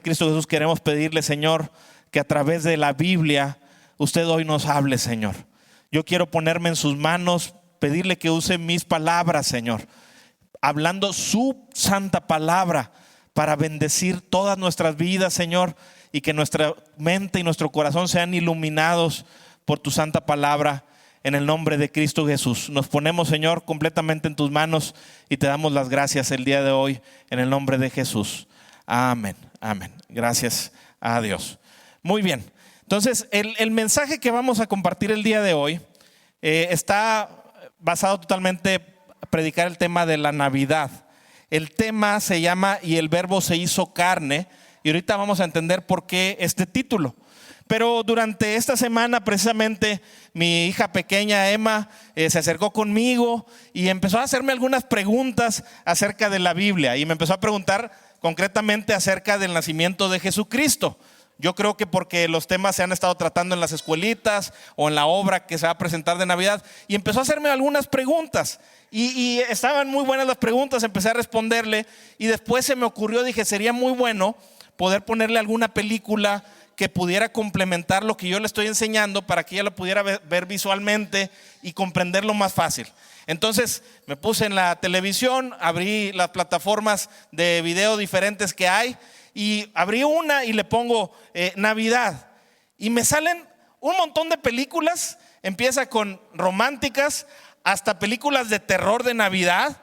Cristo Jesús, queremos pedirle, Señor, que a través de la Biblia usted hoy nos hable, Señor. Yo quiero ponerme en sus manos, pedirle que use mis palabras, Señor, hablando su santa palabra para bendecir todas nuestras vidas, Señor, y que nuestra mente y nuestro corazón sean iluminados por tu santa palabra. En el nombre de Cristo Jesús nos ponemos, Señor, completamente en tus manos y te damos las gracias el día de hoy en el nombre de Jesús. Amén, amén. Gracias a Dios. Muy bien, entonces el mensaje que vamos a compartir el día de hoy está basado totalmente en predicar el tema de la Navidad. El tema se llama "Y el Verbo se hizo carne", y ahorita vamos a entender por qué este título. Pero durante esta semana precisamente mi hija pequeña Emma se acercó conmigo y empezó a hacerme algunas preguntas acerca de la Biblia, y me empezó a preguntar concretamente acerca del nacimiento de Jesucristo. Yo creo que porque los temas se han estado tratando en las escuelitas o en la obra que se va a presentar de Navidad, y empezó a hacerme algunas preguntas y estaban muy buenas las preguntas. Empecé a responderle y después se me ocurrió, dije, sería muy bueno poder ponerle alguna película que pudiera complementar lo que yo le estoy enseñando para que ella lo pudiera ver visualmente y comprenderlo más fácil. Entonces me puse en la televisión, abrí las plataformas de video diferentes que hay y abrí una y le pongo Navidad, y me salen un montón de películas. Empieza con románticas hasta películas de terror de Navidad,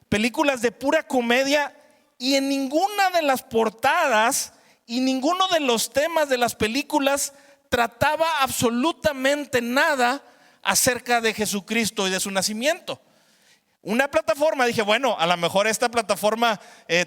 películas de pura comedia, y en ninguna de las portadas y ninguno de los temas de las películas trataba absolutamente nada acerca de Jesucristo y de su nacimiento. Una plataforma, dije, bueno, a lo mejor esta plataforma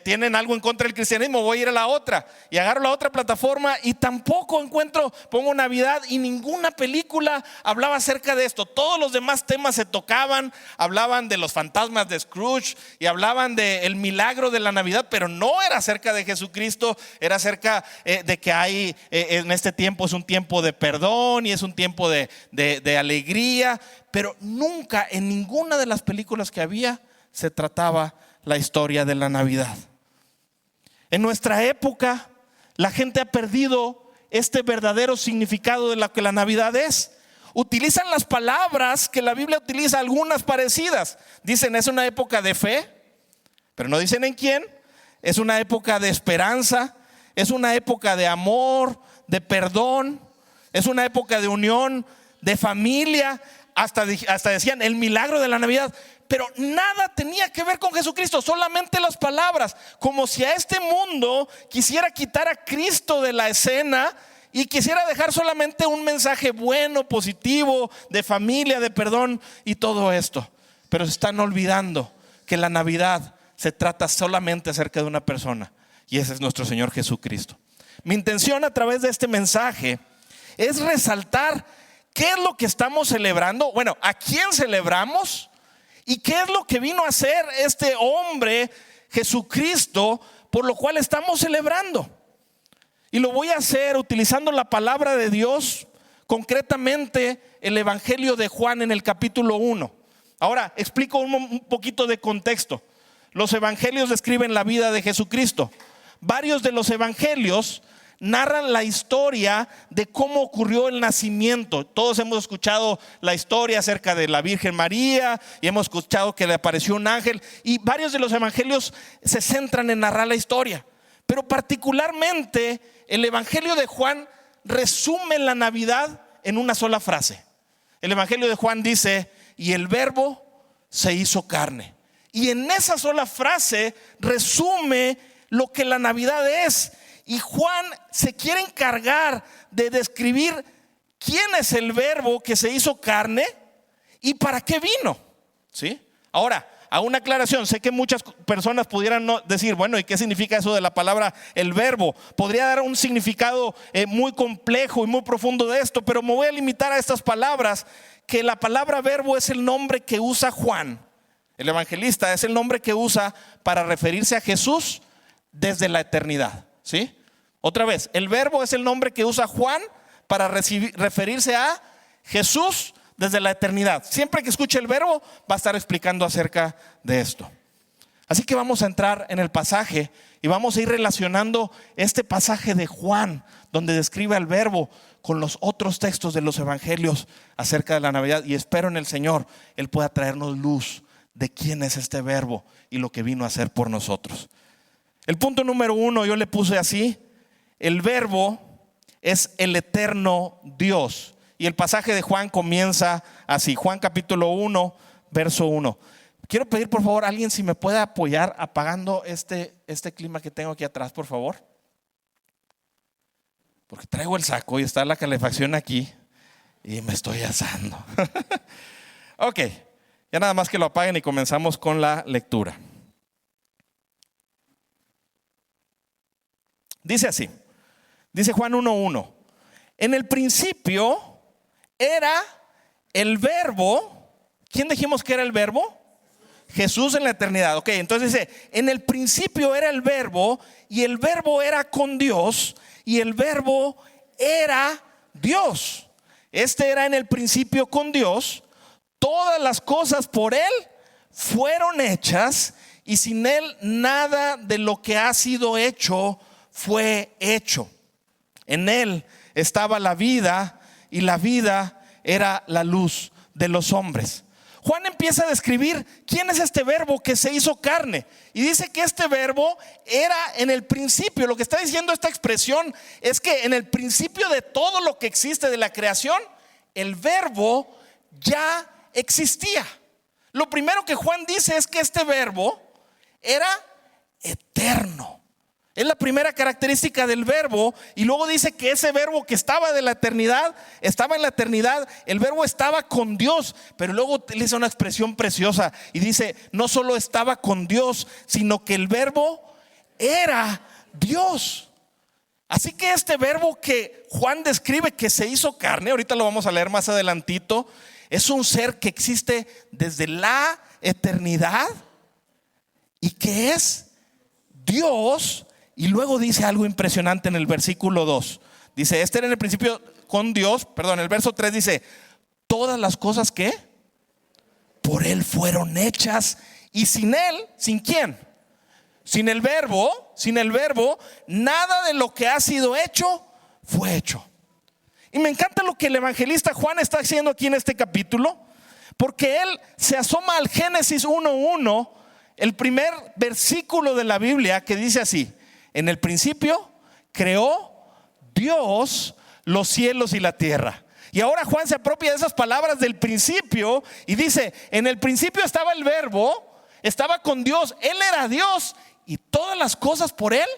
tienen algo en contra del cristianismo, voy a ir a la otra. Y agarro la otra plataforma y tampoco encuentro, pongo Navidad y ninguna película hablaba acerca de esto. Todos los demás temas se tocaban, hablaban de los fantasmas de Scrooge y hablaban del milagro de la Navidad, pero no era acerca de Jesucristo. Era acerca de que hay en este tiempo es un tiempo de perdón y es un tiempo de alegría. Pero nunca en ninguna de las películas que había se trataba la historia de la Navidad. En nuestra época la gente ha perdido este verdadero significado de lo que la Navidad es. Utilizan las palabras que la Biblia utiliza, algunas parecidas. Dicen es una época de fe, pero no dicen en quién. Es una época de esperanza, es una época de amor, de perdón, es una época de unión, de familia. Hasta decían el milagro de la Navidad, pero nada tenía que ver con Jesucristo, solamente las palabras, como si a este mundo quisiera quitar a Cristo de la escena y quisiera dejar solamente un mensaje bueno, positivo, de familia, de perdón y todo esto. Pero se están olvidando que la Navidad se trata solamente acerca de una persona, y ese es nuestro Señor Jesucristo. Mi intención a través de este mensaje es resaltar ¿qué es lo que estamos celebrando? Bueno, ¿a quién celebramos? ¿Y qué es lo que vino a hacer este hombre, Jesucristo, por lo cual estamos celebrando? Y lo voy a hacer utilizando la palabra de Dios, concretamente el Evangelio de Juan en el capítulo 1. Ahora, explico un poquito de contexto. Los evangelios describen la vida de Jesucristo. Varios de los evangelios narran la historia de cómo ocurrió el nacimiento. Todos hemos escuchado la historia acerca de la Virgen María y hemos escuchado que le apareció un ángel, y varios de los evangelios se centran en narrar la historia. Pero particularmente el Evangelio de Juan resume la Navidad en una sola frase. El Evangelio de Juan dice: y el Verbo se hizo carne. Y en esa sola frase resume lo que la Navidad es. Y Juan se quiere encargar de describir quién es el Verbo que se hizo carne y para qué vino. ¿Sí? Ahora, a una aclaración, sé que muchas personas pudieran decir, bueno, ¿y qué significa eso de la palabra el Verbo? Podría dar un significado muy complejo y muy profundo de esto, pero me voy a limitar a estas palabras, que la palabra Verbo es el nombre que usa Juan, el evangelista, es el nombre que usa para referirse a Jesús desde la eternidad. ¿Sí? Otra vez, el Verbo es el nombre que usa Juan para referirse a Jesús desde la eternidad. Siempre que escuche el Verbo va a estar explicando acerca de esto. Así que vamos a entrar en el pasaje Y vamos a ir relacionando este pasaje de Juan, donde describe al Verbo, con los otros textos de los evangelios acerca de la Navidad. Y espero en el Señor, Él pueda traernos luz de quién es este Verbo y lo que vino a hacer por nosotros. El punto número 1 yo le puse así: el Verbo es el eterno Dios. Y el pasaje de Juan comienza así, Juan capítulo 1, verso 1. Quiero pedir por favor a alguien si me puede apoyar apagando este clima que tengo aquí atrás, por favor. Porque traigo el saco y está la calefacción aquí y me estoy asando. Ok, ya nada más que lo apaguen y comenzamos con la lectura. Dice así, dice Juan 1:1. En el principio era el Verbo. ¿Quién dijimos que era el Verbo? Jesús en la eternidad. Ok, entonces dice, en el principio era el Verbo y el Verbo era con Dios y el Verbo era Dios. Este era en el principio con Dios. Todas las cosas por Él fueron hechas y sin Él nada de lo que ha sido hecho fue hecho. En Él estaba la vida y la vida era la luz de los hombres. Juan empieza a describir quién es este Verbo que se hizo carne y dice que este Verbo era en el principio. Lo que está diciendo esta expresión es que en el principio de todo lo que existe de la creación, el Verbo ya existía. Lo primero que Juan dice es que este Verbo era eterno. Es la primera característica del Verbo. Y luego dice que ese Verbo que estaba de la eternidad, estaba en la eternidad. El Verbo estaba con Dios. Pero luego utiliza una expresión preciosa y dice, no solo estaba con Dios, sino que el Verbo era Dios. Así que este Verbo que Juan describe que se hizo carne, ahorita lo vamos a leer más adelantito, es un ser que existe desde la eternidad y que es Dios. Y luego dice algo impresionante en el versículo 2. Dice, este era en el principio con Dios. Perdón, el verso 3 dice, todas las cosas que por Él fueron hechas. Y sin Él, ¿sin quién? Sin el Verbo, nada de lo que ha sido hecho fue hecho. Y me encanta lo que el evangelista Juan está haciendo aquí en este capítulo, porque él se asoma al Génesis 1:1, el primer versículo de la Biblia, que dice así: en el principio creó Dios los cielos y la tierra. Y ahora Juan se apropia de esas palabras del principio y dice, en el principio estaba el Verbo, estaba con Dios, Él era Dios y todas las cosas por Él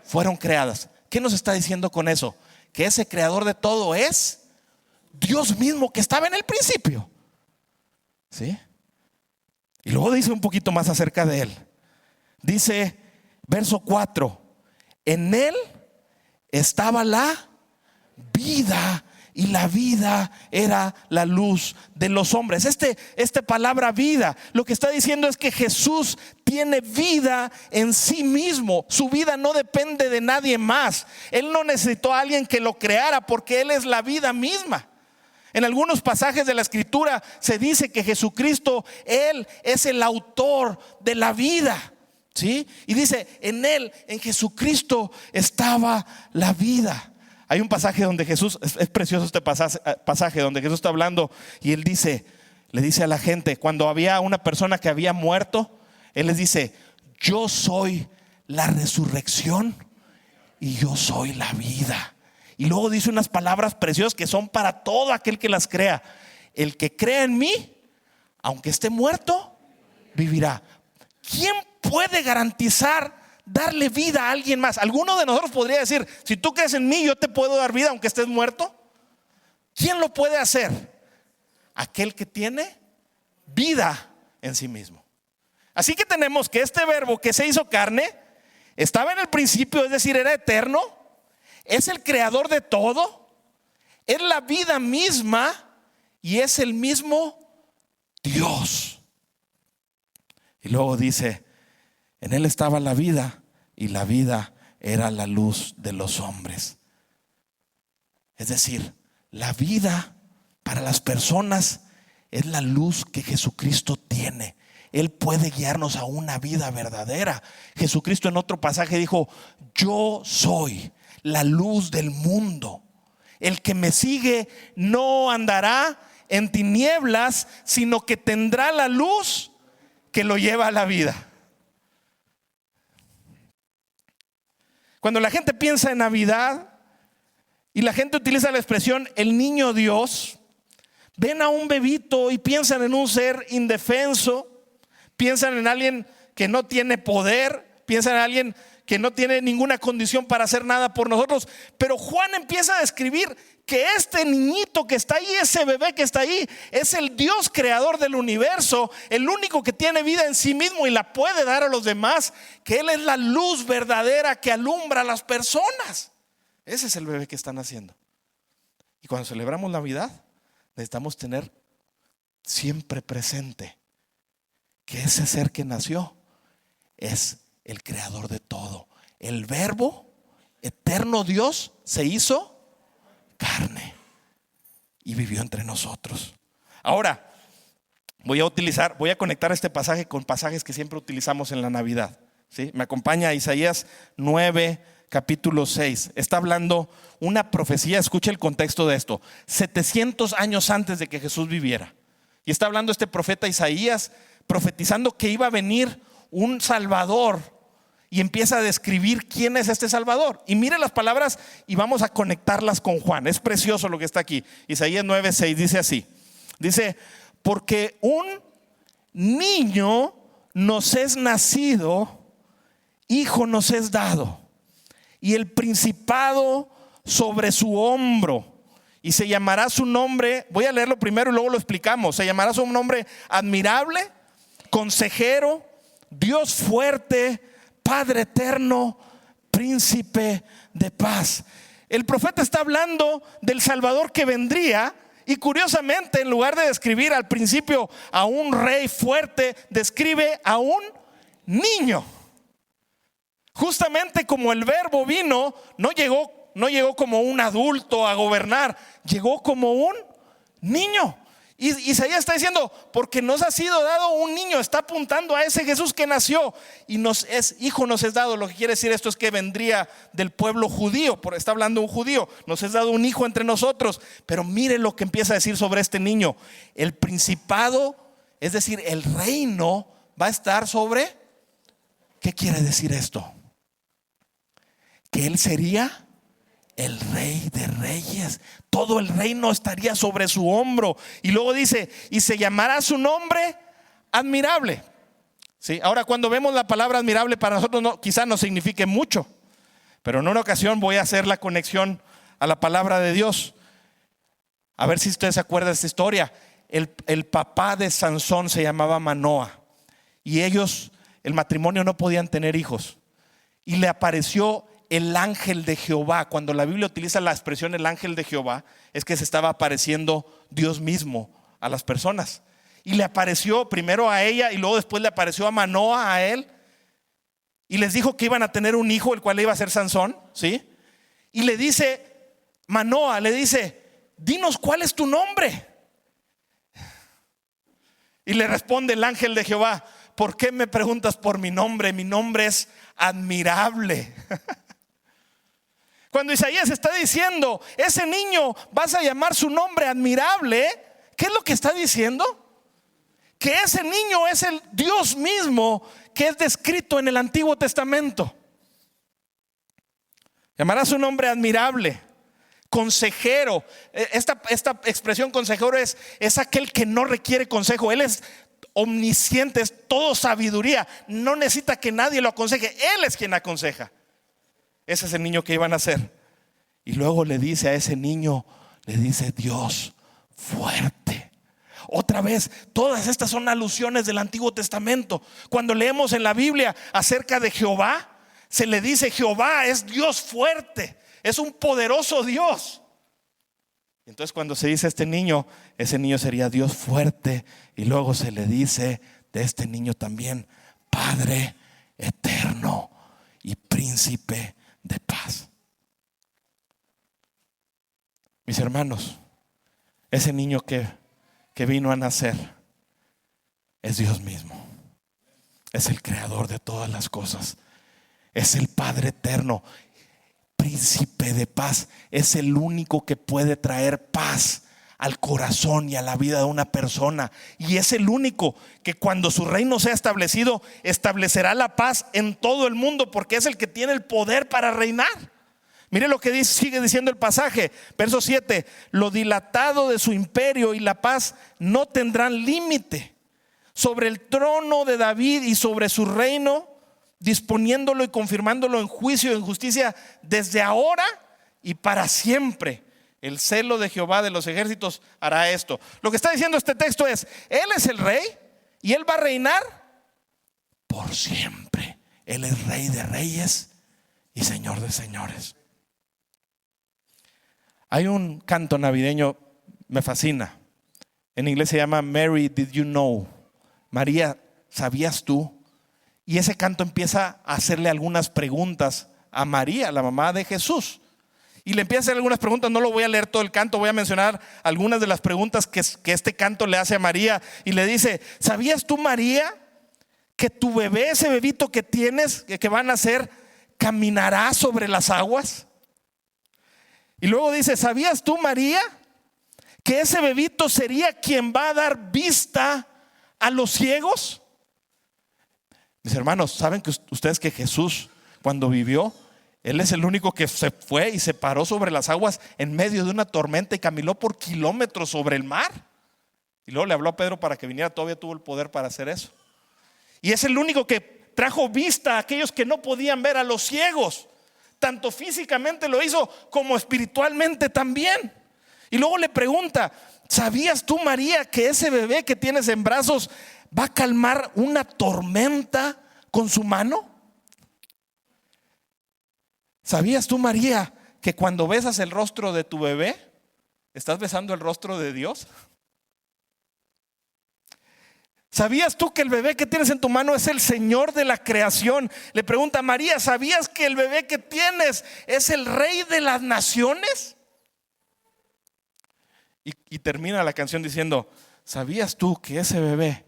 fueron creadas. ¿Qué nos está diciendo con eso? Que ese creador de todo es Dios mismo, que estaba en el principio. ¿Sí? Y luego dice un poquito más acerca de Él. Dice, verso 4, en Él estaba la vida y la vida era la luz de los hombres. Esta palabra vida, lo que está diciendo es que Jesús tiene vida en sí mismo. Su vida no depende de nadie más. Él no necesitó a alguien que lo creara, porque Él es la vida misma. En algunos pasajes de la Escritura se dice que Jesucristo, Él es el autor de la vida. ¿Sí? Y dice, en Él, en Jesucristo estaba la vida. Hay un pasaje donde Jesús, es precioso este pasaje donde Jesús está hablando y Él dice, le dice a la gente, cuando había una persona que había muerto, Él les dice, yo soy la resurrección y yo soy la vida. Y luego dice unas palabras preciosas que son para todo aquel que las crea. El que cree en mí, aunque esté muerto, vivirá. ¿Quién puede garantizar darle vida a alguien más? Alguno de nosotros podría decir, si tú crees en mí, yo te puedo dar vida aunque estés muerto. ¿Quién lo puede hacer? Aquel que tiene vida en sí mismo. Así que tenemos que este Verbo que se hizo carne estaba en el principio, es decir, era eterno, es el creador de todo, es la vida misma y es el mismo Dios. Y luego dice, en Él estaba la vida y la vida era la luz de los hombres. Es decir, la vida para las personas es la luz que Jesucristo tiene. Él puede guiarnos a una vida verdadera. Jesucristo en otro pasaje dijo: yo soy la luz del mundo. El que me sigue no andará en tinieblas, sino que tendrá la luz que lo lleva a la vida. Cuando la gente piensa en Navidad y la gente utiliza la expresión el niño Dios, ven a un bebito y piensan en un ser indefenso, piensan en alguien que no tiene poder, piensan en alguien que no tiene ninguna condición para hacer nada por nosotros. Pero Juan empieza a describir que este niñito que está ahí, ese bebé que está ahí, es el Dios creador del universo, el único que tiene vida en sí mismo y la puede dar a los demás, que Él es la luz verdadera que alumbra a las personas. Ese es el bebé que están haciendo. Y cuando celebramos Navidad, necesitamos tener siempre presente que ese ser que nació es el creador de todo. El Verbo, eterno Dios, se hizo carne y vivió entre nosotros. Ahora voy a conectar este pasaje con pasajes que siempre utilizamos en la Navidad, ¿sí? Me acompaña a Isaías 9, capítulo 6. Está hablando una profecía, escucha el contexto de esto, 700 años antes de que Jesús viviera. Y está hablando este profeta Isaías, profetizando que iba a venir un Salvador, y empieza a describir quién es este Salvador. Y mire las palabras y vamos a conectarlas con Juan. Es precioso lo que está aquí. Isaías 9:6 dice así. Dice: porque un niño nos es nacido, hijo nos es dado, y el principado sobre su hombro, y se llamará su nombre. Voy a leerlo primero y luego lo explicamos. Se llamará su nombre admirable, consejero, Dios fuerte, Padre eterno, príncipe de paz. El profeta está hablando del Salvador que vendría, y curiosamente, en lugar de describir al principio a un rey fuerte, describe a un niño. Justamente como el Verbo vino, no llegó como un adulto a gobernar, llegó como un niño. Y Isaías está diciendo: porque nos ha sido dado un niño. Está apuntando a ese Jesús que nació, y hijo nos es dado. Lo que quiere decir esto es que vendría del pueblo judío. Está hablando un judío. Nos es dado un hijo entre nosotros. Pero mire lo que empieza a decir sobre este niño: el principado, es decir, el reino, va a estar sobre. ¿Qué quiere decir esto? Que Él sería el Rey de Reyes. Todo el reino estaría sobre su hombro. Y luego dice: y se llamará su nombre admirable. ¿Sí? Ahora, cuando vemos la palabra admirable, para nosotros quizás no signifique mucho, pero en una ocasión voy a hacer la conexión a la palabra de Dios. A ver si usted se acuerda de esta historia. El papá de Sansón se llamaba Manoa, y el matrimonio no podían tener hijos, y le apareció el ángel de Jehová. Cuando la Biblia utiliza la expresión el ángel de Jehová, es que se estaba apareciendo Dios mismo a las personas. Y le apareció primero a ella, y luego después le apareció a Manoa, a él, y les dijo que iban a tener un hijo, el cual iba a ser Sansón, ¿sí? Y le dice Manoa, le dice: dinos cuál es tu nombre. Y le responde el ángel de Jehová: ¿por qué me preguntas por mi nombre? Mi nombre es admirable. Cuando Isaías está diciendo: ese niño vas a llamar su nombre admirable, ¿qué es lo que está diciendo? Que ese niño es el Dios mismo que es descrito en el Antiguo Testamento. Llamará su nombre admirable, consejero. Esta expresión consejero es aquel que no requiere consejo. Él es omnisciente, es todo sabiduría, no necesita que nadie lo aconseje. Él es quien aconseja. Ese es el niño que iban a ser. Y luego le dice a ese niño, le dice: Dios fuerte. Otra vez, todas estas son alusiones del Antiguo Testamento. Cuando leemos en la Biblia acerca de Jehová, se le dice: Jehová es Dios fuerte, es un poderoso Dios. Entonces, cuando se dice este niño, ese niño sería Dios fuerte. Y luego se le dice de este niño también: Padre eterno y príncipe de paz. Mis hermanos, ese niño que vino a nacer es Dios mismo. es el creador de todas las cosas. Es el Padre eterno, príncipe de paz. Es el único que puede traer paz al corazón y a la vida de una persona. Y es el único que cuando su reino sea establecido, establecerá la paz en todo el mundo, porque es el que tiene el poder para reinar. Mire lo que dice, sigue diciendo el pasaje, verso 7: lo dilatado de su imperio y la paz no tendrán límite sobre el trono de David y sobre su reino, disponiéndolo y confirmándolo en juicio y en justicia desde ahora y para siempre. El celo de Jehová de los ejércitos hará esto. Lo que está diciendo este texto es: Él es el rey y Él va a reinar por siempre. Él es Rey de reyes y Señor de señores. Hay un canto navideño, me fascina. En inglés se llama Mary, Did You Know? María, ¿sabías tú? Y ese canto empieza a hacerle algunas preguntas a María, la mamá de Jesús. Y le empieza a hacer algunas preguntas. No lo voy a leer todo el canto, voy a mencionar algunas de las preguntas que este canto le hace a María. Y le dice: ¿sabías tú, María, que tu bebé, ese bebito que tienes, que van a nacer, caminará sobre las aguas? Y luego dice: ¿sabías tú, María, que ese bebito sería quien va a dar vista a los ciegos? Mis hermanos, ¿saben que ustedes que Jesús, cuando vivió, Él es el único que se fue y se paró sobre las aguas en medio de una tormenta y caminó por kilómetros sobre el mar? Y luego le habló a Pedro para que viniera. Todavía tuvo el poder para hacer eso. Y es el único que trajo vista a aquellos que no podían ver, a los ciegos. Tanto físicamente lo hizo como espiritualmente también. Y luego le pregunta: ¿sabías tú, María, que ese bebé que tienes en brazos va a calmar una tormenta con su mano? ¿Sabías tú, María, que cuando besas el rostro de tu bebé, estás besando el rostro de Dios? ¿Sabías tú que el bebé que tienes en tu mano es el Señor de la creación? Le pregunta María: ¿sabías que el bebé que tienes es el Rey de las naciones? Y termina la canción diciendo: ¿sabías tú que ese bebé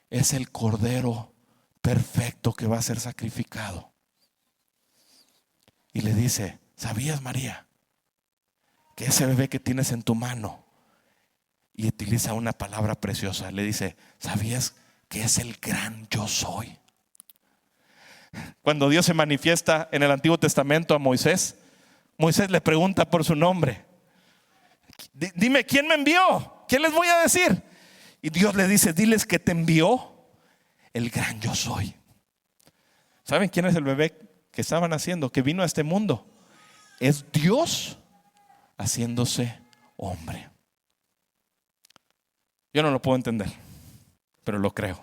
es el Cordero perfecto que va a ser sacrificado? Y le dice: ¿sabías, María, que ese bebé que tienes en tu mano? Y utiliza una palabra preciosa. Le dice: ¿sabías que es el gran yo soy? Cuando Dios se manifiesta en el Antiguo Testamento a Moisés, Moisés le pregunta por su nombre: dime, ¿quién me envió? ¿Qué les voy a decir? Y Dios le dice: diles que te envió el gran yo soy. ¿Saben quién es el bebé que estaban haciendo, que vino a este mundo? Es Dios haciéndose hombre. Yo no lo puedo entender, pero lo creo,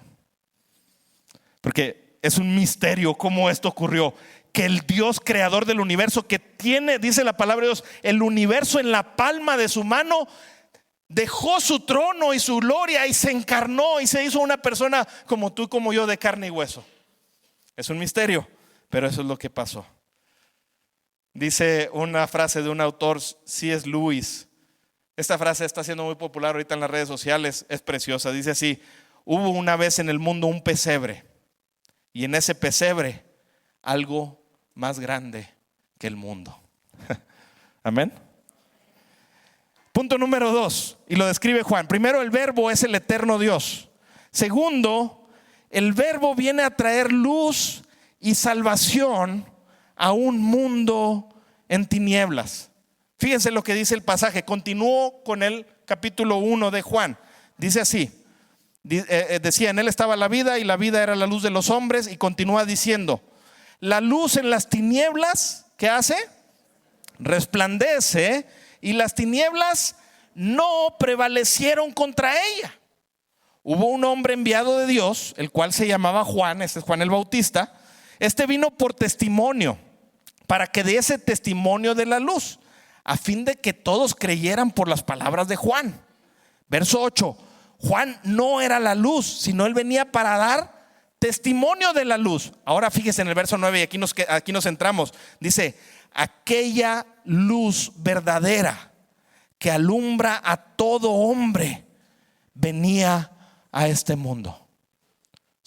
porque es un misterio cómo esto ocurrió. Que el Dios creador del universo, que tiene, dice la palabra de Dios, el universo en la palma de su mano, dejó su trono y su gloria y se encarnó y se hizo una persona como tú y como yo, de carne y hueso. Es un misterio, pero eso es lo que pasó. Dice una frase de un autor, C.S. Lewis. Esta frase está siendo muy popular ahorita en las redes sociales, es preciosa. Dice así: hubo una vez en el mundo un pesebre, y en ese pesebre algo más grande que el mundo. Amén. Punto número 2, y lo describe Juan. Primero, el verbo es el eterno Dios. Segundo, el verbo viene a traer luz y salvación a un mundo en tinieblas. Fíjense lo que dice el pasaje. Continúo con el capítulo 1 de Juan. Dice así: decía, en él estaba la vida y la vida era la luz de los hombres. Y continúa diciendo: la luz en las tinieblas, ¿qué hace? Resplandece, y las tinieblas no prevalecieron contra ella. Hubo un hombre enviado de Dios, el cual se llamaba Juan. Este es Juan el Bautista. Este vino por testimonio, para que diese testimonio de la luz, a fin de que todos creyeran por las palabras de Juan. Verso 8: Juan no era la luz, sino él venía para dar testimonio de la luz. Ahora fíjese en el verso 9, y aquí nos centramos. Dice: aquella luz verdadera que alumbra a todo hombre venía a este mundo.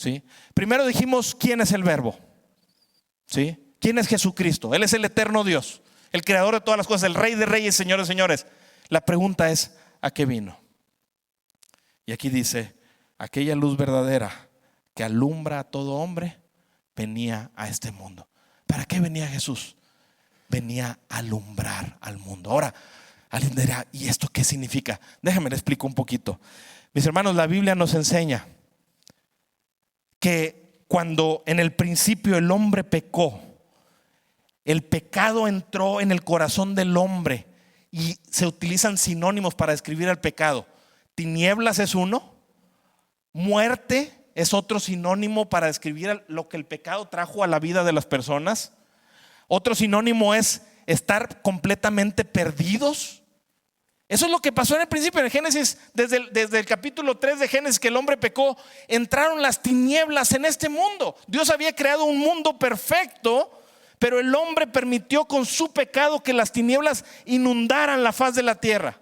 ¿sí? Primero dijimos, ¿quién es el Verbo? ¿Sí? ¿Quién es Jesucristo? Él es el eterno Dios, el creador de todas las cosas, el Rey de reyes, Señor de señores. La pregunta es, ¿a qué vino? Y aquí dice, aquella luz verdadera que alumbra a todo hombre venía a este mundo. ¿Para qué venía Jesús? Venía a alumbrar al mundo. Ahora, alguien dirá, ¿y esto qué significa? Déjame le explico un poquito. Mis hermanos, la Biblia nos enseña que cuando en el principio el hombre pecó, el pecado entró en el corazón del hombre y se utilizan sinónimos para describir el pecado. Tinieblas es uno, muerte es otro sinónimo para describir lo que el pecado trajo a la vida de las personas. Otro sinónimo es estar completamente perdidos. Eso es lo que pasó en el principio, en Génesis, desde el capítulo 3 de Génesis, que el hombre pecó, entraron las tinieblas en este mundo. Dios había creado un mundo perfecto, pero el hombre permitió con su pecado que las tinieblas inundaran la faz de la tierra.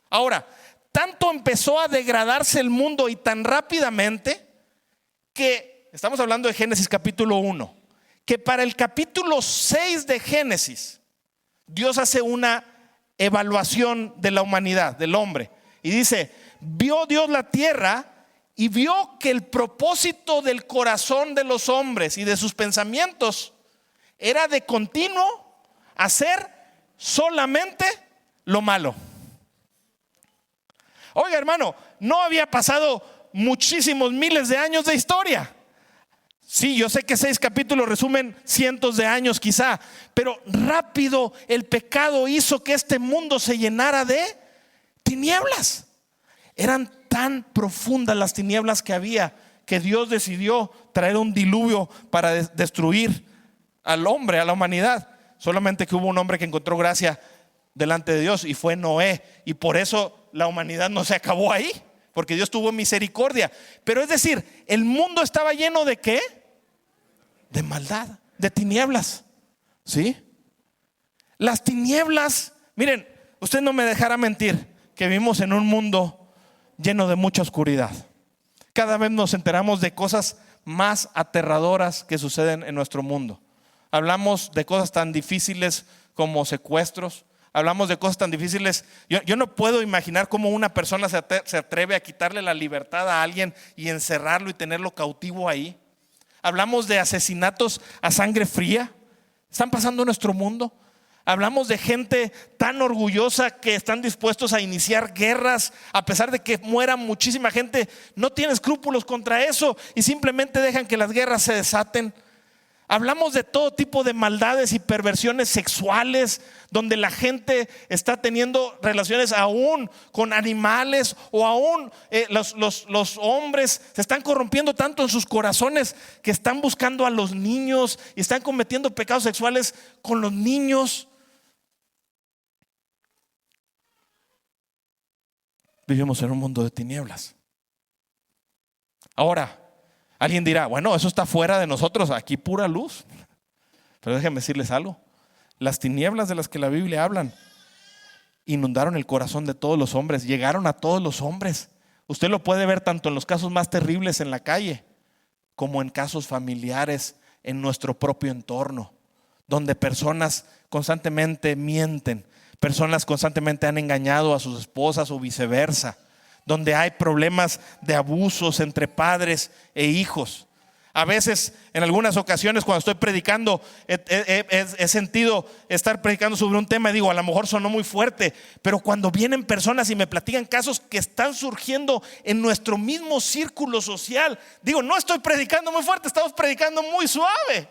Ahora, tanto empezó a degradarse el mundo y tan rápidamente que, estamos hablando de Génesis capítulo 1, que para el capítulo 6 de Génesis, Dios hace una evaluación de la humanidad, del hombre, y dice, vio Dios la tierra y vio que el propósito del corazón de los hombres y de sus pensamientos era de continuo hacer solamente lo malo. Oiga, hermano, no había pasado muchísimos miles de años de historia. Sí, yo sé que 6 capítulos resumen cientos de años quizá, pero rápido el pecado hizo que este mundo se llenara de tinieblas. Eran tan profundas las tinieblas que había que Dios decidió traer un diluvio para destruir al hombre, a la humanidad. Solamente que hubo un hombre que encontró gracia delante de Dios y fue Noé, y por eso la humanidad no se acabó ahí, porque Dios tuvo misericordia. Pero es decir, el mundo estaba lleno de ¿qué? De maldad, de tinieblas. ¿Sí? Las tinieblas, miren, usted no me dejará mentir que vivimos en un mundo lleno de mucha oscuridad. Cada vez nos enteramos de cosas más aterradoras que suceden en nuestro mundo. Hablamos de cosas tan difíciles como secuestros. Hablamos de cosas tan difíciles. Yo no puedo imaginar cómo una persona se atreve a quitarle la libertad a alguien y encerrarlo y tenerlo cautivo ahí. Hablamos de asesinatos a sangre fría. Están pasando en nuestro mundo. Hablamos de gente tan orgullosa que están dispuestos a iniciar guerras a pesar de que muera muchísima gente. No tienen escrúpulos contra eso y simplemente dejan que las guerras se desaten. Hablamos de todo tipo de maldades y perversiones sexuales, donde la gente está teniendo relaciones aún con animales, o aún los hombres se están corrompiendo tanto en sus corazones que están buscando a los niños y están cometiendo pecados sexuales con los niños. Vivimos en un mundo de tinieblas. Ahora, alguien dirá, bueno, eso está fuera de nosotros, aquí pura luz. Pero déjenme decirles algo. Las tinieblas de las que la Biblia hablan inundaron el corazón de todos los hombres, llegaron a todos los hombres. Usted lo puede ver tanto en los casos más terribles en la calle, como en casos familiares en nuestro propio entorno, donde personas constantemente mienten, personas constantemente han engañado a sus esposas o viceversa, donde hay problemas de abusos entre padres e hijos. A veces, en algunas ocasiones, cuando estoy predicando, he sentido estar predicando sobre un tema y digo, a lo mejor sonó muy fuerte, pero cuando vienen personas y me platican casos que están surgiendo en nuestro mismo círculo social, digo, no estoy predicando muy fuerte, estamos predicando muy suave.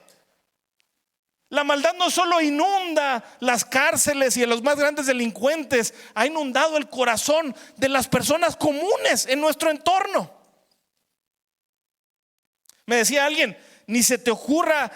La maldad no solo inunda las cárceles y a los más grandes delincuentes, ha inundado el corazón de las personas comunes en nuestro entorno. Me decía alguien, ni se te ocurra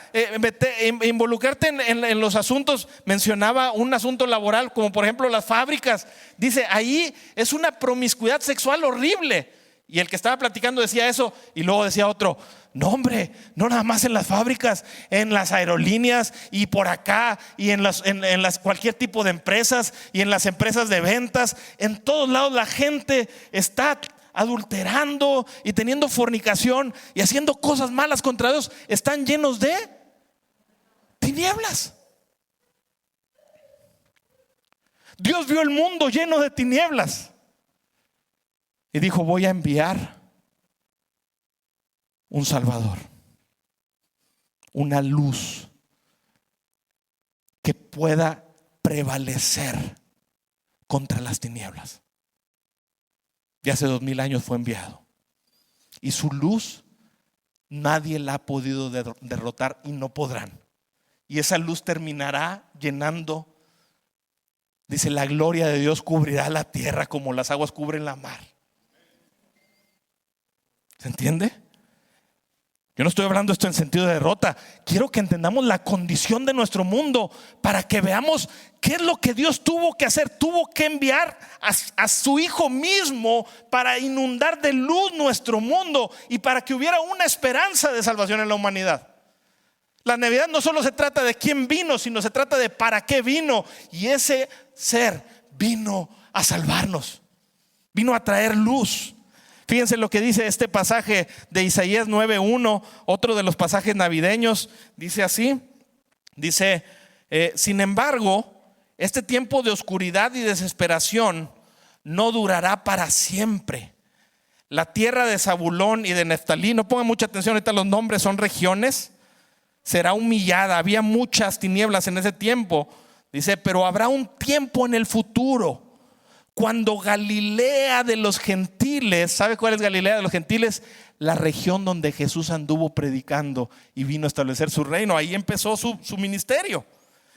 involucrarte en los asuntos. Mencionaba un asunto laboral, como por ejemplo las fábricas. Dice, ahí es una promiscuidad sexual horrible. Y el que estaba platicando decía eso, y luego decía otro, no hombre, no nada más en las fábricas, en las aerolíneas y por acá, y en las cualquier tipo de empresas, y en las empresas de ventas, en todos lados la gente está adulterando y teniendo fornicación y haciendo cosas malas contra Dios, están llenos de tinieblas. Dios vio el mundo lleno de tinieblas y dijo: voy a enviar un Salvador, una luz que pueda prevalecer contra las tinieblas. Y hace 2000 años fue enviado, y su luz nadie la ha podido derrotar y no podrán. Y esa luz terminará llenando, dice, la gloria de Dios cubrirá la tierra como las aguas cubren la mar. ¿Se entiende? Yo no estoy hablando esto en sentido de derrota. Quiero que entendamos la condición de nuestro mundo para que veamos qué es lo que Dios tuvo que hacer. Tuvo que enviar a su Hijo mismo para inundar de luz nuestro mundo y para que hubiera una esperanza de salvación en la humanidad. La Navidad no solo se trata de quién vino, sino se trata de para qué vino. Y ese ser vino a salvarnos, vino a traer luz. Fíjense lo que dice este pasaje de Isaías 9:1, otro de los pasajes navideños. Dice así, dice, sin embargo, este tiempo de oscuridad y desesperación no durará para siempre. La tierra de Zabulón y de Neftalí, no pongan mucha atención, ahorita los nombres son regiones, será humillada. Había muchas tinieblas en ese tiempo. Dice, pero habrá un tiempo en el futuro cuando Galilea de los gentiles, ¿sabe cuál es Galilea de los gentiles? La región donde Jesús anduvo predicando y vino a establecer su reino. Ahí empezó su ministerio.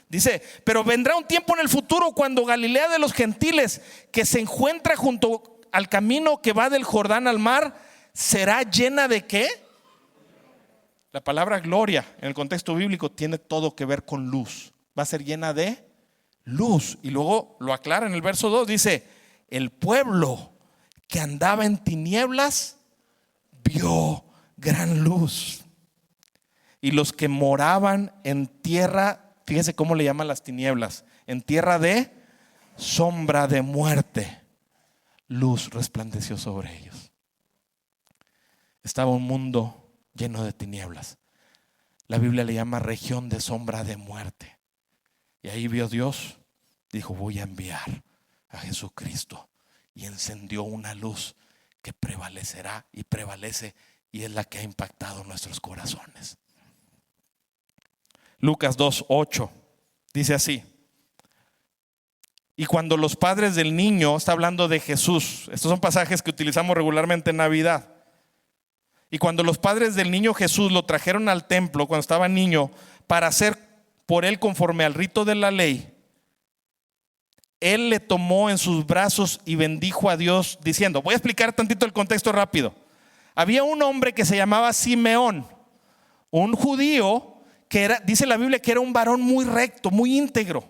Dice, pero vendrá un tiempo en el futuro cuando Galilea de los gentiles, que se encuentra junto al camino que va del Jordán al mar, será llena de ¿qué? La palabra gloria en el contexto bíblico tiene todo que ver con luz. Va a ser llena de luz. Y luego lo aclara en el verso 2, dice, el pueblo que andaba en tinieblas vio gran luz, y los que moraban en tierra, fíjese cómo le llaman las tinieblas, en tierra de sombra de muerte, luz resplandeció sobre ellos. Estaba un mundo lleno de tinieblas. La Biblia le llama región de sombra de muerte. Y ahí vio Dios, dijo, voy a enviar a Jesucristo, y encendió una luz que prevalecerá y prevalece, y es la que ha impactado nuestros corazones. Lucas 2:8 dice así, y cuando los padres del niño, está hablando de Jesús, estos son pasajes que utilizamos regularmente en Navidad, y cuando los padres del niño Jesús lo trajeron al templo cuando estaba niño para hacer por él conforme al rito de la ley, él le tomó en sus brazos y bendijo a Dios diciendo, voy a explicar tantito el contexto rápido. Había un hombre que se llamaba Simeón, un judío que era, dice la Biblia, que era un varón muy recto, muy íntegro.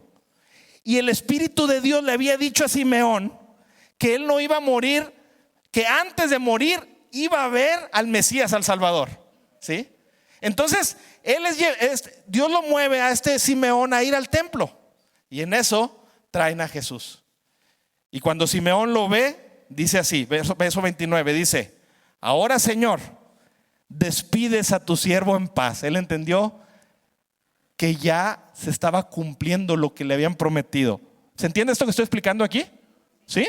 Y el Espíritu de Dios le había dicho a Simeón que él no iba a morir, que antes de morir iba a ver al Mesías, al Salvador. ¿Sí? Entonces Dios lo mueve a este Simeón a ir al templo, y en eso traen a Jesús. Y cuando Simeón lo ve, dice así, verso 29, dice, ahora Señor, despides a tu siervo en paz. Él entendió que ya se estaba cumpliendo lo que le habían prometido. ¿Se entiende esto que estoy explicando aquí? ¿Sí?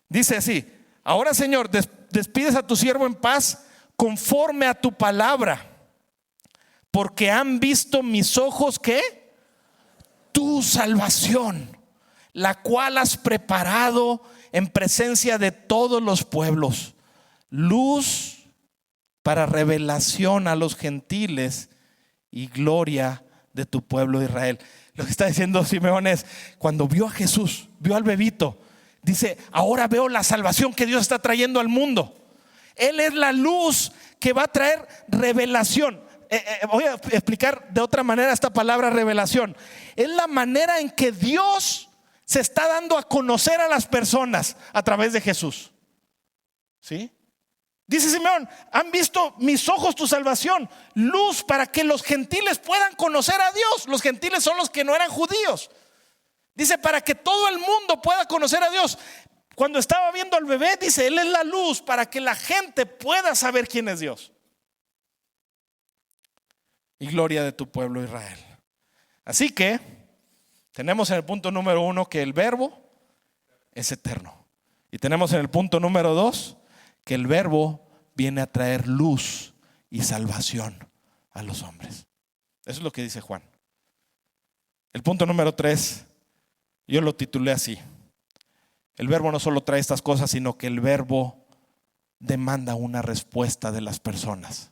Dice así, ahora Señor, despides a tu siervo en paz conforme a tu palabra, porque han visto mis ojos ¿qué? Tu salvación, la cual has preparado en presencia de todos los pueblos, luz para revelación a los gentiles y gloria de tu pueblo Israel. Lo que está diciendo Simeón es, cuando vio a Jesús, vio al bebito, dice, ahora veo la salvación que Dios está trayendo al mundo. Él es la luz que va a traer revelación. Voy a explicar de otra manera esta palabra revelación. Es la manera en que Dios se está dando a conocer a las personas a través de Jesús. ¿Sí? Dice Simeón, han visto mis ojos tu salvación, luz para que los gentiles puedan conocer a Dios. Los gentiles son los que no eran judíos. Dice, para que todo el mundo pueda conocer a Dios. Cuando estaba viendo al bebé, dice, Él es la luz para que la gente pueda saber quién es Dios. Y gloria de tu pueblo Israel. Así que tenemos en el punto número 1 que el verbo es eterno. Y tenemos en el punto número 2 que el verbo viene a traer luz y salvación a los hombres. Eso es lo que dice Juan. El punto número 3, yo lo titulé así: el verbo no solo trae estas cosas, sino que el verbo demanda una respuesta de las personas.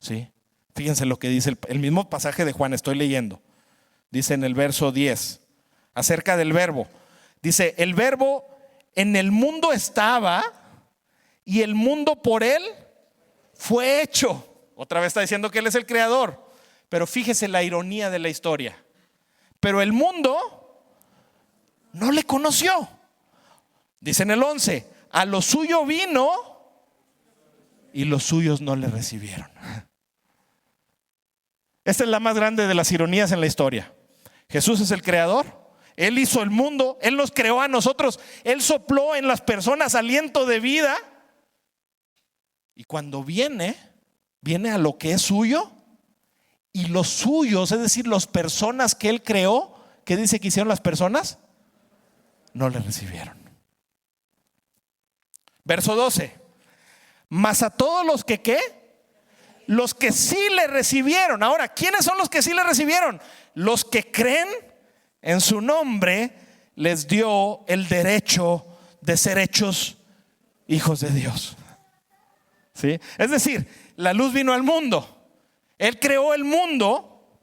¿Sí? Fíjense lo que dice el mismo pasaje de Juan, estoy leyendo. Dice en el verso 10, acerca del verbo. Dice, el verbo en el mundo estaba y el mundo por él fue hecho. Otra vez está diciendo que él es el creador. Pero fíjese la ironía de la historia. Pero el mundo no le conoció. Dice en el 11, a lo suyo vino y los suyos no le recibieron. Esta es la más grande de las ironías en la historia. Jesús es el creador. Él hizo el mundo. Él nos creó a nosotros. Él sopló en las personas aliento de vida. Y cuando viene a lo que es suyo. Y los suyos, es decir, las personas que Él creó, ¿qué dice que hicieron las personas? No le recibieron. Verso 12. Mas a todos los que ¿qué? Los que sí le recibieron. Ahora, ¿quiénes son los que sí le recibieron? Los que creen en su nombre, les dio el derecho de ser hechos hijos de Dios. ¿Sí? Es decir, la luz vino al mundo. Él creó el mundo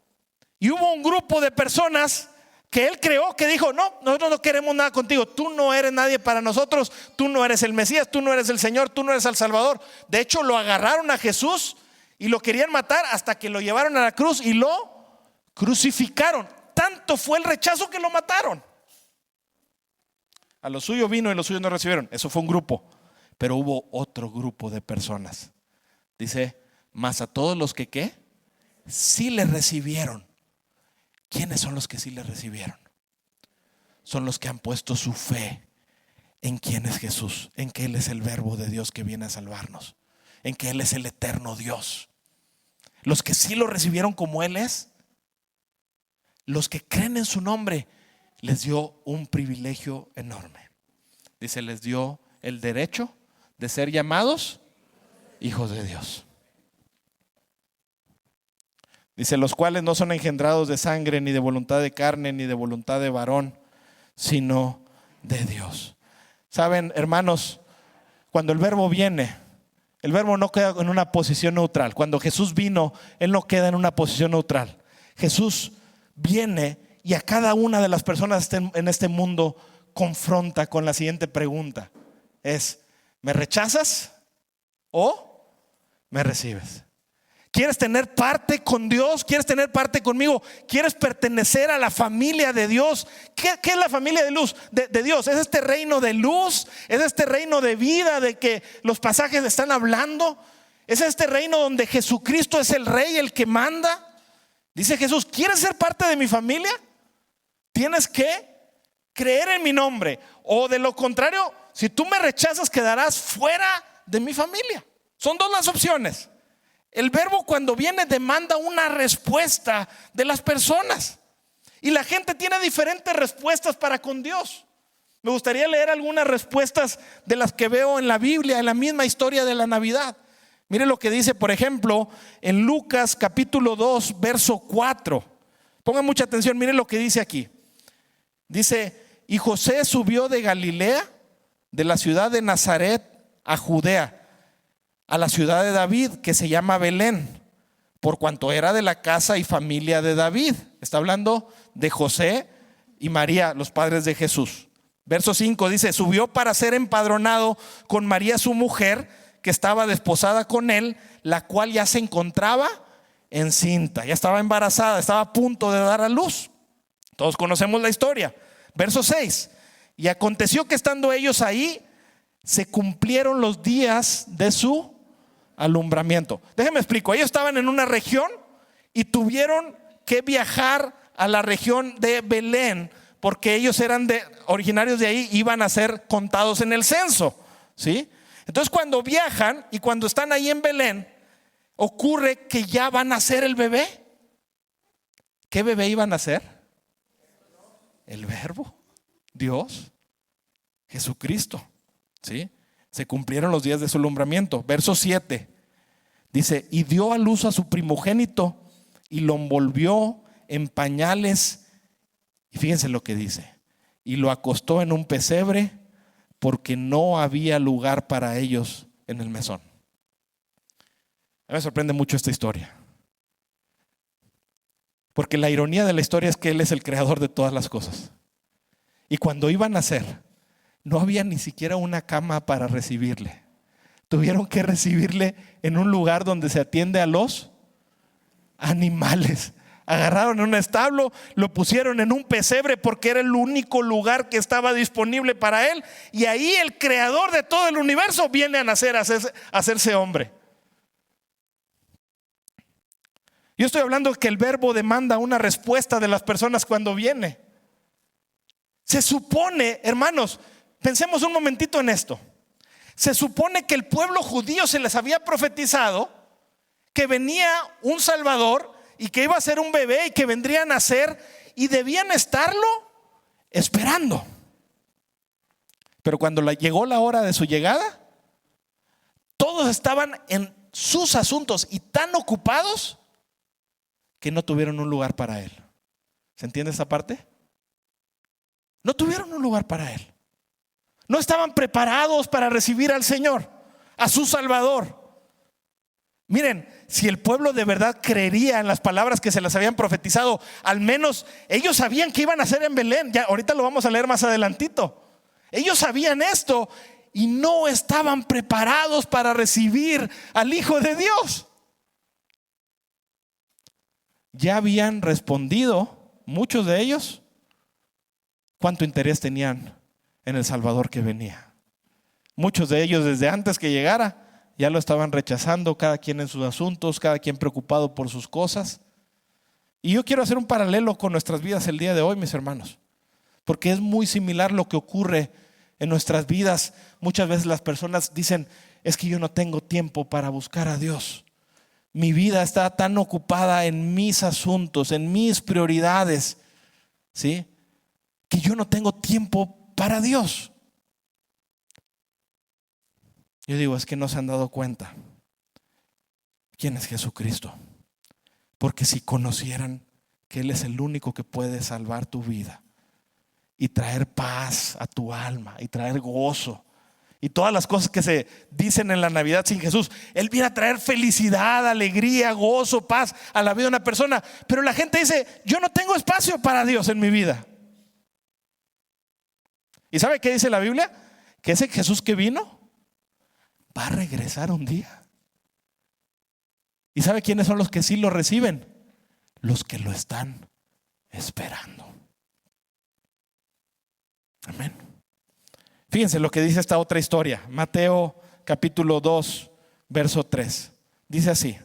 y hubo un grupo de personas que Él creó que dijo, no, nosotros no queremos nada contigo. Tú no eres nadie para nosotros. Tú no eres el Mesías, tú no eres el Señor, tú no eres el Salvador. De hecho, lo agarraron a Jesús y lo querían matar hasta que lo llevaron a la cruz y lo crucificaron. Tanto fue el rechazo que lo mataron. A lo suyo vino y los suyos no recibieron. Eso fue un grupo. Pero hubo otro grupo de personas. Dice, mas a todos los que ¿qué? Sí le recibieron. ¿Quiénes son los que sí le recibieron? Son los que han puesto su fe en quién es Jesús, en que Él es el verbo de Dios que viene a salvarnos, en que Él es el eterno Dios. Los que sí lo recibieron como Él es, los que creen en su nombre, les dio un privilegio enorme. Dice, les dio el derecho de ser llamados hijos de Dios. Dice, los cuales no son engendrados de sangre, ni de voluntad de carne, ni de voluntad de varón, sino de Dios. Saben, hermanos, cuando el verbo viene, el verbo no queda en una posición neutral. Cuando Jesús vino, Él no queda en una posición neutral. Jesús viene y a cada una de las personas en este mundo confronta con la siguiente pregunta. Es, ¿me rechazas o me recibes? ¿Quieres tener parte con Dios? ¿Quieres tener parte conmigo? ¿Quieres pertenecer a la familia de Dios? ¿Qué es la familia de luz? De Dios. ¿Es este reino de luz? ¿Es este reino de vida de que los pasajes están hablando? ¿Es este reino donde Jesucristo es el rey, el que manda? Dice Jesús, ¿quieres ser parte de mi familia? Tienes que creer en mi nombre. O de lo contrario, si tú me rechazas, quedarás fuera de mi familia. Son dos las opciones. El verbo cuando viene demanda una respuesta de las personas. Y la gente tiene diferentes respuestas para con Dios. Me gustaría leer algunas respuestas de las que veo en la Biblia, en la misma historia de la Navidad. Mire lo que dice, por ejemplo, en Lucas capítulo 2, verso 4. Pongan mucha atención, mire lo que dice aquí. Dice, y José subió de Galilea, de la ciudad de Nazaret a Judea, a la ciudad de David, que se llama Belén, por cuanto era de la casa y familia de David. Está hablando de José y María, los padres de Jesús. Verso 5 dice, subió para ser empadronado con María su mujer, que estaba desposada con él, la cual ya se encontraba encinta, ya estaba embarazada, estaba a punto de dar a luz. Todos conocemos la historia. Verso 6, y aconteció que estando ellos ahí, se cumplieron los días de su alumbramiento. Déjenme explico, ellos estaban en una región y tuvieron que viajar a la región de Belén porque ellos eran originarios de ahí, iban a ser contados en el censo, ¿sí? Entonces cuando viajan y cuando están ahí en Belén, ocurre que ya van a nacer el bebé. ¿Qué bebé iban a nacer? El Verbo, Dios, Jesucristo, ¿sí? Se cumplieron los días de su alumbramiento. Verso 7 dice: y dio a luz a su primogénito y lo envolvió en pañales. Y fíjense lo que dice: y lo acostó en un pesebre porque no había lugar para ellos en el mesón. A mí me sorprende mucho esta historia, porque la ironía de la historia es que Él es el creador de todas las cosas. Y cuando iban a nacer, no había ni siquiera una cama para recibirle. Tuvieron que recibirle en un lugar donde se atiende a los animales. Agarraron un establo, lo pusieron en un pesebre porque era el único lugar que estaba disponible para él. Y ahí el creador de todo el universo viene a nacer, a hacerse hombre. Yo estoy hablando que el Verbo demanda una respuesta de las personas cuando viene. Se supone, hermanos, pensemos un momentito en esto. Se supone que el pueblo judío se les había profetizado que venía un Salvador y que iba a ser un bebé y que vendría a nacer, y debían estarlo esperando. Pero cuando llegó la hora de su llegada, todos estaban en sus asuntos y tan ocupados que no tuvieron un lugar para él. ¿Se entiende esa parte? No tuvieron un lugar para él. No estaban preparados para recibir al Señor, a su Salvador. Miren, si el pueblo de verdad creería en las palabras que se les habían profetizado, al menos ellos sabían que iban a nacer en Belén. Ya, ahorita lo vamos a leer más adelantito. Ellos sabían esto y no estaban preparados para recibir al Hijo de Dios. Ya habían respondido, muchos de ellos, cuánto interés tenían en el Salvador que venía. Muchos de ellos desde antes que llegara ya lo estaban rechazando, cada quien en sus asuntos, cada quien preocupado por sus cosas. Y yo quiero hacer un paralelo con nuestras vidas el día de hoy, mis hermanos, porque es muy similar lo que ocurre en nuestras vidas. Muchas veces las personas dicen: es que yo no tengo tiempo para buscar a Dios. Mi vida está tan ocupada en mis asuntos, en mis prioridades, ¿sí?, que yo no tengo tiempo para Dios. Yo digo, es que no se han dado cuenta quién es Jesucristo. Porque si conocieran que Él es el único que puede salvar tu vida y traer paz a tu alma y traer gozo y todas las cosas que se dicen en la Navidad sin Jesús, Él viene a traer felicidad, alegría, gozo, paz a la vida de una persona. Pero la gente dice: yo no tengo espacio para Dios en mi vida. ¿Y sabe qué dice la Biblia? Que ese Jesús que vino va a regresar un día. ¿Y sabe quiénes son los que sí lo reciben? Los que lo están esperando. Amén. Fíjense lo que dice esta otra historia. Mateo capítulo 2 verso 3. Dice así: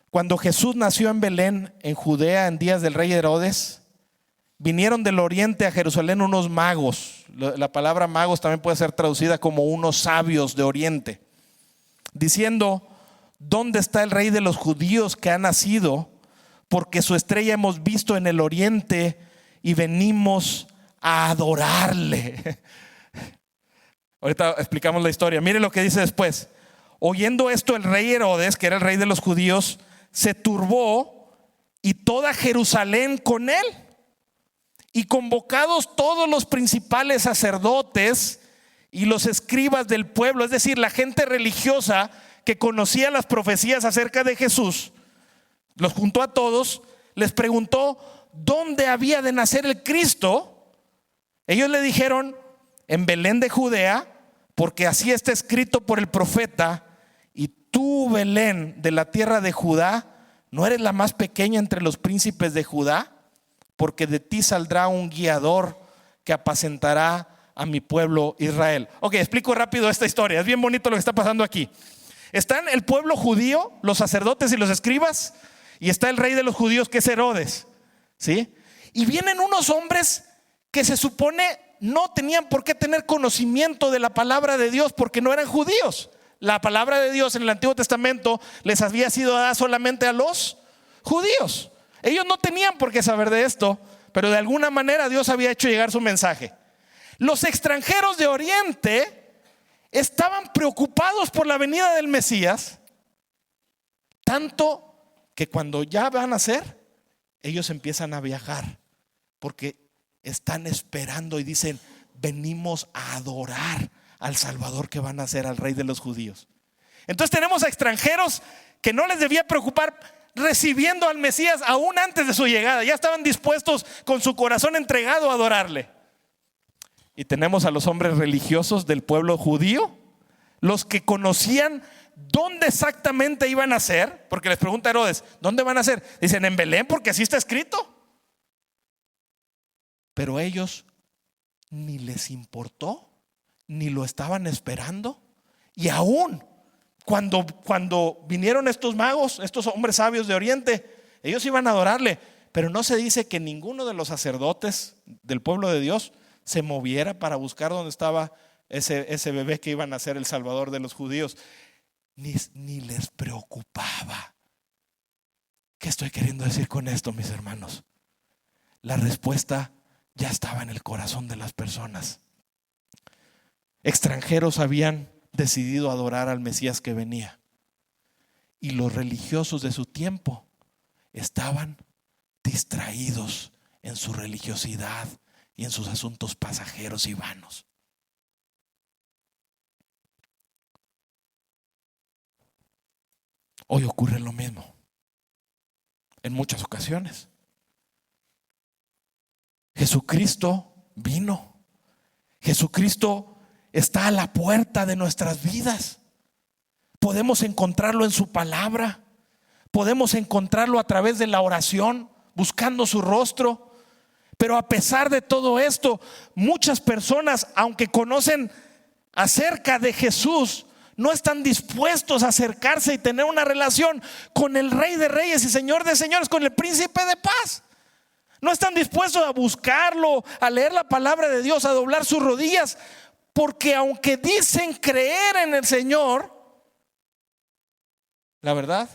cuando Jesús nació en Belén, en Judea, en días del rey Herodes, vinieron del oriente a Jerusalén unos magos. La palabra magos también puede ser traducida como unos sabios de oriente, diciendo: ¿dónde está el rey de los judíos que ha nacido? Porque su estrella hemos visto en el oriente y venimos a adorarle. Ahorita explicamos la historia. Mire lo que dice después: oyendo esto, el rey Herodes, que era el rey de los judíos, se turbó, y toda Jerusalén con él. Y convocados todos los principales sacerdotes y los escribas del pueblo, es decir, la gente religiosa que conocía las profecías acerca de Jesús, los juntó a todos, les preguntó dónde había de nacer el Cristo. Ellos le dijeron: en Belén de Judea, porque así está escrito por el profeta: y tú, Belén, de la tierra de Judá, ¿no eres la más pequeña entre los príncipes de Judá? Porque de ti saldrá un guiador que apacentará a mi pueblo Israel. Ok, explico rápido esta historia. Es bien bonito lo que está pasando aquí. Están el pueblo judío, los sacerdotes y los escribas, y está el rey de los judíos, que es Herodes, ¿sí? Y vienen unos hombres que se supone no tenían por qué tener conocimiento de la palabra de Dios porque no eran judíos. La palabra de Dios en el Antiguo Testamento les había sido dada solamente a los judíos. Ellos no tenían por qué saber de esto, pero de alguna manera Dios había hecho llegar su mensaje. Los extranjeros de Oriente estaban preocupados por la venida del Mesías, tanto que cuando ya van a ser, ellos empiezan a viajar porque están esperando y dicen: venimos a adorar al Salvador que van a ser, al Rey de los judíos. Entonces tenemos a extranjeros que no les debía preocupar recibiendo al Mesías aún antes de su llegada. Ya estaban dispuestos con su corazón entregado a adorarle. Y tenemos a los hombres religiosos del pueblo judío, los que conocían dónde exactamente iban a ser, porque les pregunta Herodes: ¿dónde van a ser? Dicen: en Belén, porque así está escrito. Pero ellos ni les importó, ni lo estaban esperando. Y aún cuando vinieron estos magos, estos hombres sabios de Oriente, ellos iban a adorarle. Pero no se dice que ninguno de los sacerdotes del pueblo de Dios se moviera para buscar dónde estaba ese bebé que iban a ser el Salvador de los judíos. Ni les preocupaba. ¿Qué estoy queriendo decir con esto, mis hermanos? La respuesta ya estaba en el corazón de las personas. Extranjeros habían decidido adorar al Mesías que venía, y los religiosos de su tiempo estaban distraídos en su religiosidad y en sus asuntos pasajeros y vanos. Hoy ocurre lo mismo en muchas ocasiones. Jesucristo vino. Jesucristo está a la puerta de nuestras vidas. Podemos encontrarlo en su palabra. Podemos encontrarlo a través de la oración, buscando su rostro. Pero a pesar de todo esto, muchas personas, aunque conocen acerca de Jesús, no están dispuestos a acercarse y tener una relación con el Rey de Reyes y Señor de Señores, con el Príncipe de Paz. No están dispuestos a buscarlo, a leer la palabra de Dios, a doblar sus rodillas, porque aunque dicen creer en el Señor, la verdad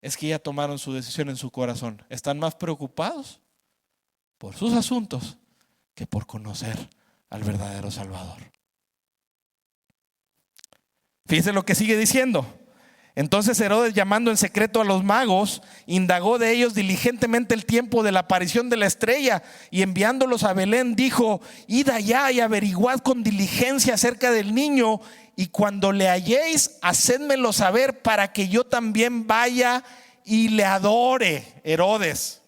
es que ya tomaron su decisión en su corazón. Están más preocupados por sus asuntos que por conocer al verdadero Salvador. Fíjense lo que sigue diciendo. Entonces Herodes, llamando en secreto a los magos, indagó de ellos diligentemente el tiempo de la aparición de la estrella, y enviándolos a Belén dijo: id allá y averiguad con diligencia acerca del niño, y cuando le halléis, hacedmelo saber para que yo también vaya y le adore. Herodes.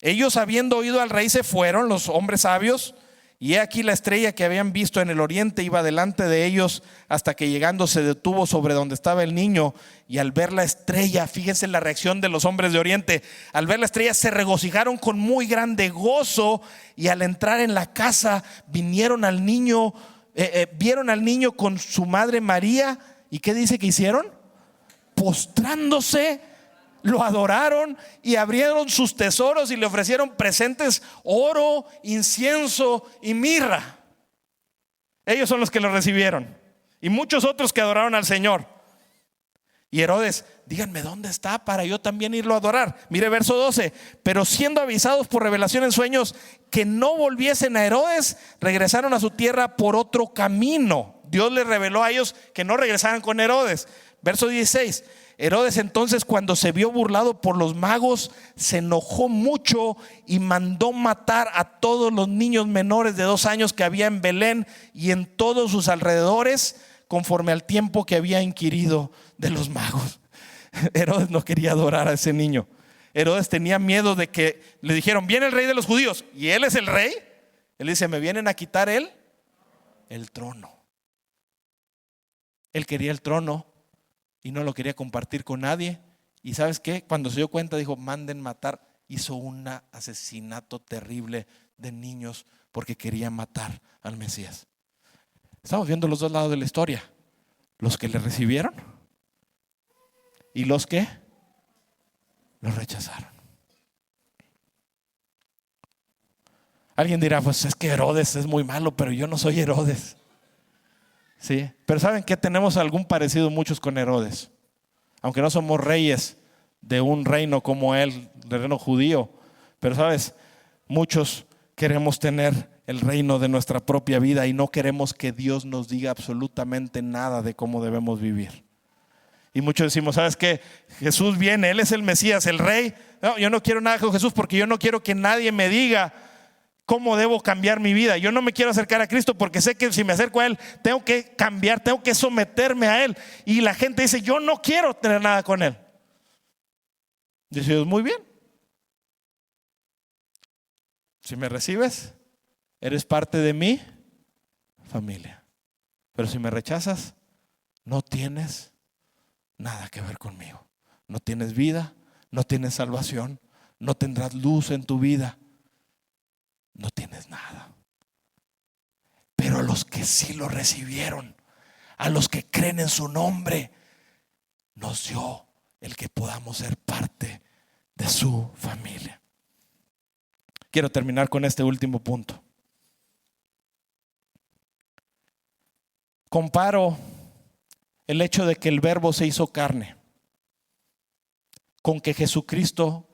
Ellos, habiendo oído al rey, se fueron, los hombres sabios, y he aquí la estrella que habían visto en el oriente iba delante de ellos, hasta que llegando se detuvo sobre donde estaba el niño. Y al ver la estrella, fíjense la reacción de los hombres de Oriente, al ver la estrella se regocijaron con muy grande gozo, y al entrar en la casa vieron al niño con su madre María. ¿Y qué dice que hicieron? Postrándose, lo adoraron y abrieron sus tesoros y le ofrecieron presentes: oro, incienso y mirra. Ellos son los que lo recibieron, y muchos otros que adoraron al Señor. Y Herodes: díganme dónde está para yo también irlo a adorar. Mire verso 12. Pero siendo avisados por revelación en sueños que no volviesen a Herodes, regresaron a su tierra por otro camino. Dios les reveló a ellos que no regresaran con Herodes. Verso 16. Herodes entonces, cuando se vio burlado por los magos, se enojó mucho y mandó matar a todos los niños menores de 2 años que había en Belén y en todos sus alrededores, conforme al tiempo que había inquirido de los magos. Herodes no quería adorar a ese niño. Herodes tenía miedo de que le dijeron: viene el rey de los judíos, y él es el rey. Él dice: me vienen a quitar el trono. Él quería el trono y no lo quería compartir con nadie. Y ¿sabes qué? Cuando se dio cuenta, dijo: manden matar. Hizo un asesinato terrible de niños porque quería matar al Mesías. Estamos viendo los dos lados de la historia: los que le recibieron y los que lo rechazaron. Alguien dirá, pues es que Herodes es muy malo, pero yo no soy Herodes. ¿Sí? Pero ¿saben qué? Tenemos algún parecido muchos con Herodes. Aunque no somos reyes de un reino como él, del reino judío. Pero ¿sabes? Muchos queremos tener el reino de nuestra propia vida y no queremos que Dios nos diga absolutamente nada de cómo debemos vivir. Y muchos decimos, ¿sabes qué? Jesús viene, Él es el Mesías, el Rey. No, yo no quiero nada con Jesús porque yo no quiero que nadie me diga cómo debo cambiar mi vida. Yo no me quiero acercar a Cristo porque sé que si me acerco a Él tengo que cambiar, tengo que someterme a Él. Y la gente dice, yo no quiero tener nada con Él. Dice Dios, muy bien. Si me recibes, eres parte de mi familia. Pero si me rechazas, no tienes nada que ver conmigo. No tienes vida, no tienes salvación, no tendrás luz en tu vida. No tienes nada. Pero a los que sí lo recibieron, a los que creen en su nombre, nos dio el que podamos ser parte de su familia. Quiero terminar con este último punto. Comparo el hecho de que el Verbo se hizo carne con que Jesucristo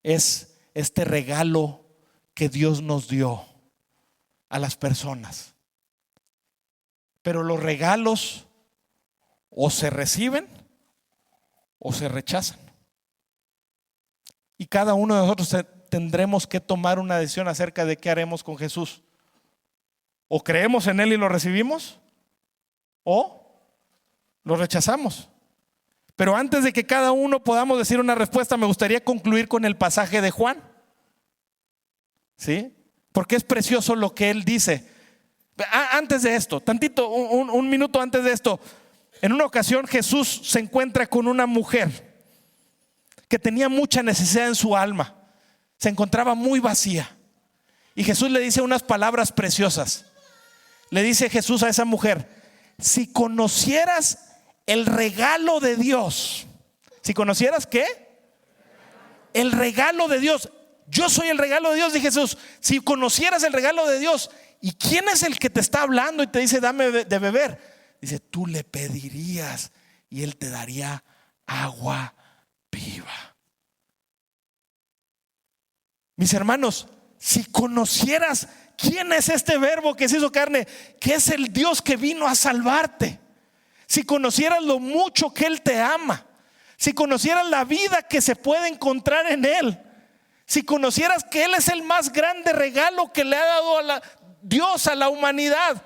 es este regalo que Dios nos dio a las personas. Pero los regalos o se reciben o se rechazan. Y cada uno de nosotros tendremos que tomar una decisión acerca de qué haremos con Jesús. O creemos en Él y lo recibimos, o lo rechazamos. Pero antes de que cada uno podamos decir una respuesta, me gustaría concluir con el pasaje de Juan. ¿Sí? Porque es precioso lo que él dice. Antes de esto, tantito, un minuto antes de esto, en una ocasión Jesús se encuentra con una mujer que tenía mucha necesidad en su alma. Se encontraba muy vacía. Y Jesús le dice unas palabras preciosas. Le dice Jesús a esa mujer: si conocieras el regalo de Dios. Si conocieras ¿qué? El regalo de Dios. Yo soy el regalo de Dios, dice Jesús. Si conocieras el regalo de Dios, ¿y quién es el que te está hablando y te dice dame de beber? Dice, tú le pedirías y Él te daría agua viva. Mis hermanos, si conocieras quién es este Verbo que se hizo carne, que es el Dios que vino a salvarte, si conocieras lo mucho que Él te ama, si conocieras la vida que se puede encontrar en Él, si conocieras que Él es el más grande regalo que le ha dado Dios a la humanidad,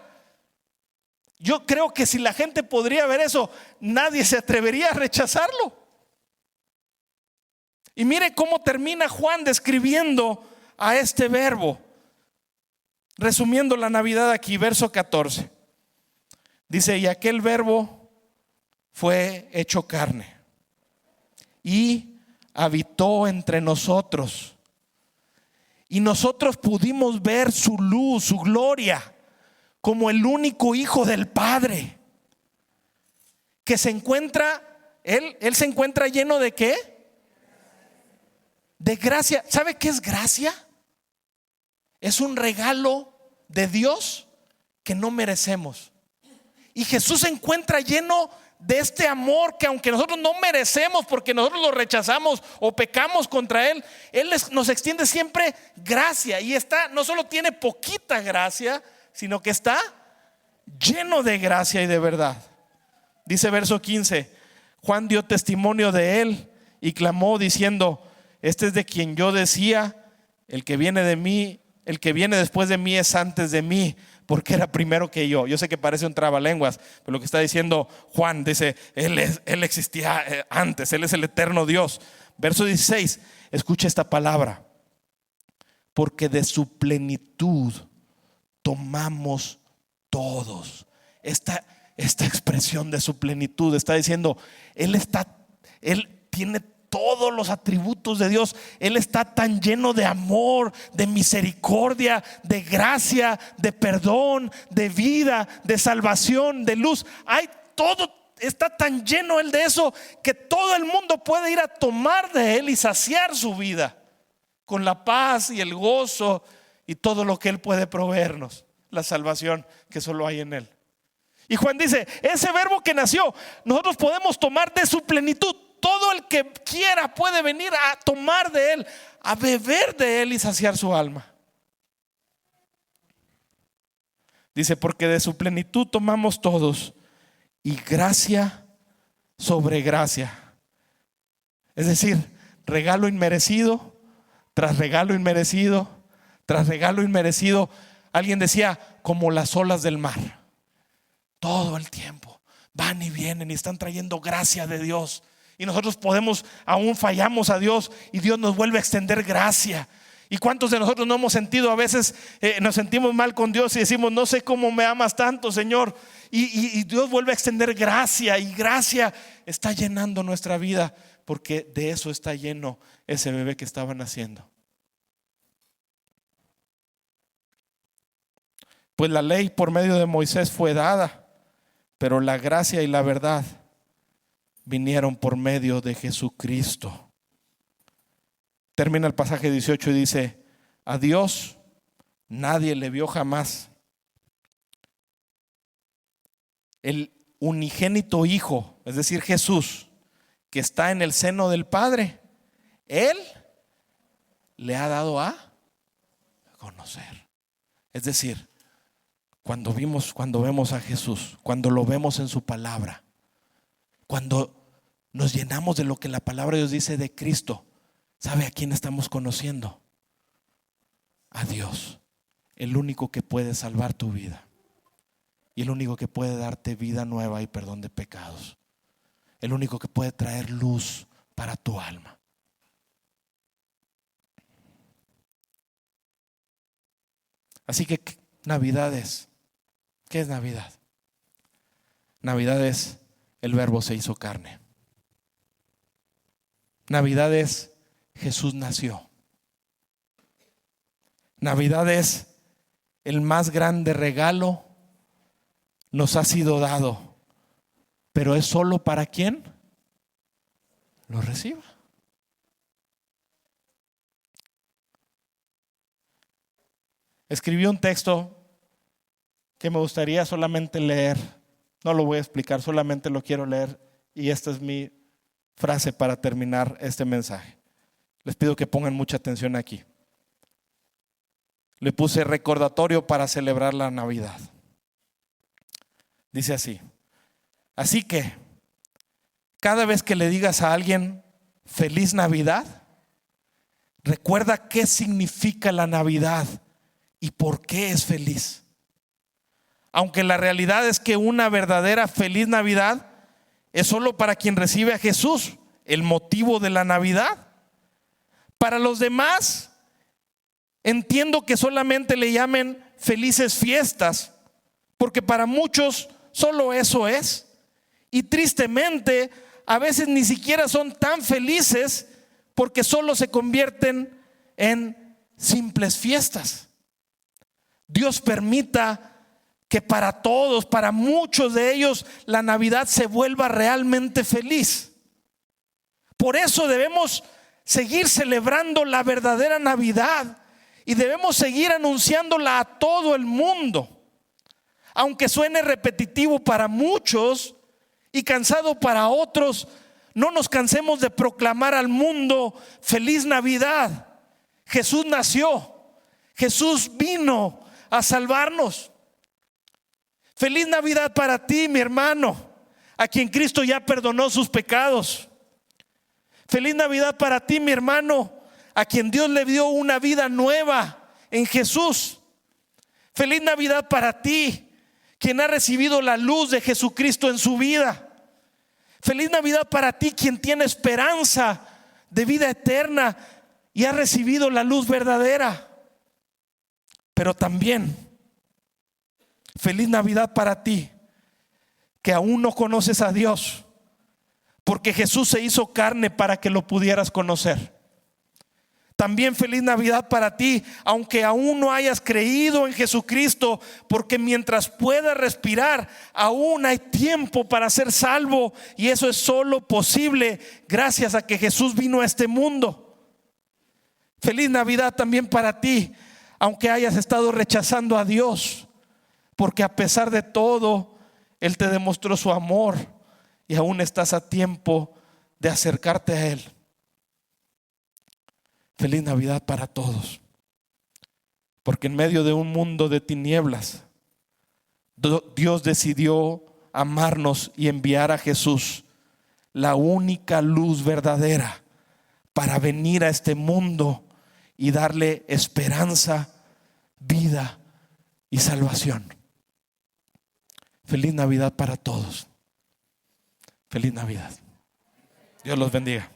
yo creo que si la gente podría ver eso, nadie se atrevería a rechazarlo. Y mire cómo termina Juan describiendo a este Verbo, resumiendo la Navidad aquí, verso 14. Dice, y aquel Verbo fue hecho carne y habitó entre nosotros, y nosotros pudimos ver su luz, su gloria, como el único Hijo del Padre, que se encuentra, él se encuentra lleno de ¿qué? De gracia. ¿Sabe qué es gracia? Es un regalo de Dios que no merecemos. Y Jesús se encuentra lleno de este amor que aunque nosotros no merecemos porque nosotros lo rechazamos o pecamos contra Él, Él nos extiende siempre gracia. Y no solo tiene poquita gracia, sino que está lleno de gracia y de verdad. Dice verso 15, Juan dio testimonio de Él y clamó diciendo, este es de quien yo decía, el que viene de mí, el que viene después de mí es antes de mí, porque era primero que yo. Yo sé que parece un trabalenguas, pero lo que está diciendo Juan, dice, Él existía antes, Él es el eterno Dios. Verso 16, escucha esta palabra, porque de su plenitud tomamos todos. Esta expresión de su plenitud está diciendo, Él tiene todos los atributos de Dios. Él está tan lleno de amor, de misericordia, de gracia, de perdón, de vida, de salvación, de luz. Hay todo, está tan lleno Él de eso que todo el mundo puede ir a tomar de Él y saciar su vida con la paz y el gozo y todo lo que Él puede proveernos, la salvación que solo hay en Él. Y Juan dice, ese verbo que nació, nosotros podemos tomar de su plenitud. Todo el que quiera puede venir a tomar de Él, a beber de Él y saciar su alma. Dice, porque de su plenitud tomamos todos, y gracia sobre gracia. Es decir, regalo inmerecido, tras regalo inmerecido, tras regalo inmerecido. Alguien decía, como las olas del mar. Todo el tiempo van y vienen y están trayendo gracia de Dios. Y nosotros aún fallamos a Dios y Dios nos vuelve a extender gracia. ¿Y cuántos de nosotros no hemos sentido a veces, nos sentimos mal con Dios y decimos, no sé cómo me amas tanto, Señor? Y Dios vuelve a extender gracia, y gracia está llenando nuestra vida, porque de eso está lleno ese bebé que estaba naciendo. Pues la ley por medio de Moisés fue dada, pero la gracia y la verdad vinieron por medio de Jesucristo. Termina el pasaje 18 y dice, a Dios nadie le vio jamás. El unigénito Hijo, es decir, Jesús, que está en el seno del Padre, Él le ha dado a conocer. Es decir, cuando vemos a Jesús, cuando lo vemos en su palabra, cuando nos llenamos de lo que la palabra de Dios dice de Cristo, ¿sabe a quién estamos conociendo? A Dios, el único que puede salvar tu vida y el único que puede darte vida nueva y perdón de pecados, el único que puede traer luz para tu alma. Así que Navidades, ¿qué es Navidad? Navidad es el Verbo se hizo carne. Navidad es Jesús nació. Navidad es el más grande regalo nos ha sido dado, pero es solo para quien lo reciba. Escribí un texto que me gustaría solamente leer. No lo voy a explicar, solamente lo quiero leer, y esta es mi frase para terminar este mensaje. Les pido que pongan mucha atención aquí. Le puse recordatorio para celebrar la Navidad. Dice así: así que cada vez que le digas a alguien feliz Navidad, recuerda qué significa la Navidad y por qué es feliz. Aunque la realidad es que una verdadera feliz Navidad es solo para quien recibe a Jesús, el motivo de la Navidad. Para los demás, entiendo que solamente le llamen felices fiestas, porque para muchos solo eso es. Y tristemente, a veces ni siquiera son tan felices, porque solo se convierten en simples fiestas. Dios permita que para todos, para muchos de ellos, la Navidad se vuelva realmente feliz. Por eso debemos seguir celebrando la verdadera Navidad y debemos seguir anunciándola a todo el mundo. Aunque suene repetitivo para muchos y cansado para otros, no nos cansemos de proclamar al mundo feliz Navidad. Jesús nació, Jesús vino a salvarnos. Feliz Navidad para ti, mi hermano, a quien Cristo ya perdonó sus pecados. Feliz Navidad para ti, mi hermano, a quien Dios le dio una vida nueva en Jesús. Feliz Navidad para ti, quien ha recibido la luz de Jesucristo en su vida. Feliz Navidad para ti, quien tiene esperanza de vida eterna y ha recibido la luz verdadera. Pero también feliz Navidad para ti, que aún no conoces a Dios, porque Jesús se hizo carne para que lo pudieras conocer. También feliz Navidad para ti, aunque aún no hayas creído en Jesucristo, porque mientras puedas respirar, aún hay tiempo para ser salvo, y eso es solo posible gracias a que Jesús vino a este mundo. Feliz Navidad también para ti, aunque hayas estado rechazando a Dios, porque a pesar de todo, Él te demostró su amor y aún estás a tiempo de acercarte a Él. Feliz Navidad para todos, porque en medio de un mundo de tinieblas, Dios decidió amarnos y enviar a Jesús, la única luz verdadera, para venir a este mundo y darle esperanza, vida y salvación. Feliz Navidad para todos. Feliz Navidad. Dios los bendiga.